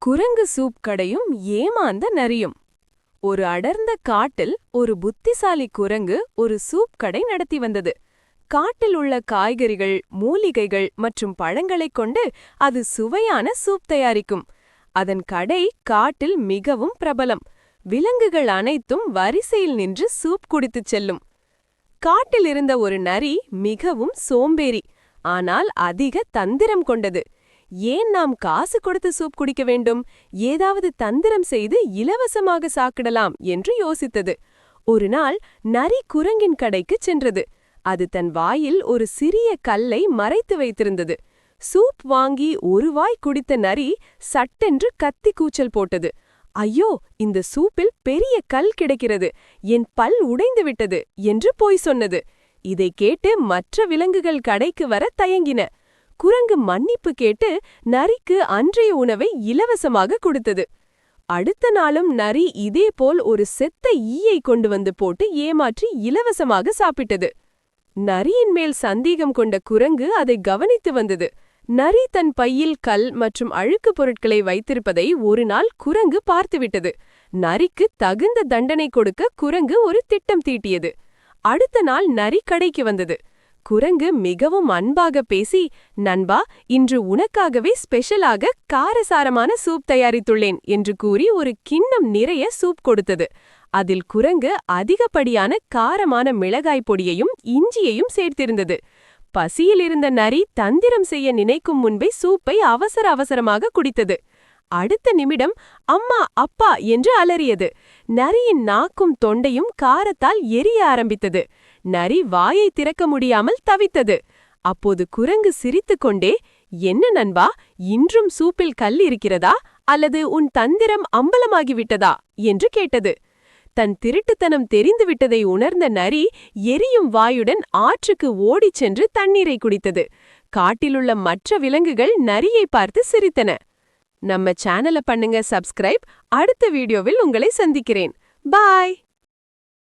குரங்கு சூப் கடையும் ஏமாந்த நரியும். ஒரு அடர்ந்த காட்டில் ஒரு புத்திசாலி குரங்கு ஒரு சூப் கடை நடத்தி வந்தது. காட்டில் உள்ள காய்கறிகள், மூலிகைகள் மற்றும் பழங்களைக் கொண்டு அது சுவையான சூப் தயாரிக்கும். அதன் கடை காட்டில் மிகவும் பிரபலம். விலங்குகள் அனைத்தும் வரிசையில் நின்று சூப் குடித்துச் செல்லும். காட்டில் இருந்த ஒரு நரி மிகவும் சோம்பேறி, ஆனால் அதிக தந்திரம் கொண்டது. ஏன் நாம் காசு கொடுத்து சூப் குடிக்க வேண்டும்? ஏதாவது தந்திரம் செய்து இலவசமாக சாக்கிடலாம் என்று யோசித்தது. ஒரு நாள் நரி குரங்கின் கடைக்குச் சென்றது. அது தன் வாயில் ஒரு சிறிய கல்லை மறைத்து வைத்திருந்தது. சூப் வாங்கி ஒரு வாய் குடித்த நரி சட்டென்று கத்தி கூச்சல் போட்டது. ஐயோ, இந்த சூப்பில் பெரிய கல் கிடைக்கிறது, என் பல் உடைந்து விட்டது என்று போய் சொன்னது. இதை கேட்டு மற்ற விலங்குகள் கடைக்கு வர தயங்கின. குரங்கு மன்னிப்பு கேட்டு நரிக்கு அன்றைய உணவை இலவசமாக கொடுத்தது. அடுத்த நாளும் நரி இதேபோல் ஒரு செத்த ஈயை கொண்டு வந்து போட்டு ஏமாற்றி இலவசமாக சாப்பிட்டது. நரியின் மேல் சந்தேகம் கொண்ட குரங்கு அதை கவனித்து வந்தது. நரி தன் பையில் கல் மற்றும் அழுக்கு பொருட்களை வைத்திருப்பதை ஒரு நாள் குரங்கு பார்த்துவிட்டது. நரிக்கு தகுந்த தண்டனை கொடுக்க குரங்கு ஒரு திட்டம் தீட்டியது. அடுத்த நாள் நரி கடைக்கு வந்தது. குரங்கு மிகவும் அன்பாக பேசி, நண்பா, இன்று உனக்காகவே ஸ்பெஷலாக காரசாரமான சூப் தயாரித்துள்ளேன் என்று கூறி ஒரு கிண்ணம் நிறைய சூப் கொடுத்தது. அதில் குரங்கு அதிகப்படியான காரமான மிளகாய் பொடியையும் இஞ்சியையும் சேர்த்திருந்தது. பசியில் இருந்த நரி தந்திரம் செய்ய நினைக்கும் முன்பே சூப்பை அவசர அவசரமாக குடித்தது. அடுத்த நிமிடம் அம்மா, அப்பா என்று அலறியது. நரியின் நாக்கும் தொண்டையும் காரத்தால் எரிய ஆரம்பித்தது. நரி வாயை திறக்க முடியாமல் தவித்தது. அப்போது குரங்கு சிரித்துக்கொண்டே, என்ன நண்பா, இன்றும் சூப்பில் கல் இருக்கிறதா அல்லது உன் தந்திரம் அம்பலமாகிவிட்டதா என்று கேட்டது. தன் திருட்டுத்தனம் தெரிந்துவிட்டதை உணர்ந்த நரி எரியும் வாயுடன் ஆற்றுக்கு ஓடிச் சென்று தண்ணீரை குடித்தது. காட்டிலுள்ள மற்ற விலங்குகள் நரியை பார்த்து சிரித்தன. நம்ம சேனலை பண்ணுங்க சப்ஸ்கிரைப். அடுத்த வீடியோவில் உங்களை சந்திக்கிறேன். பாய்.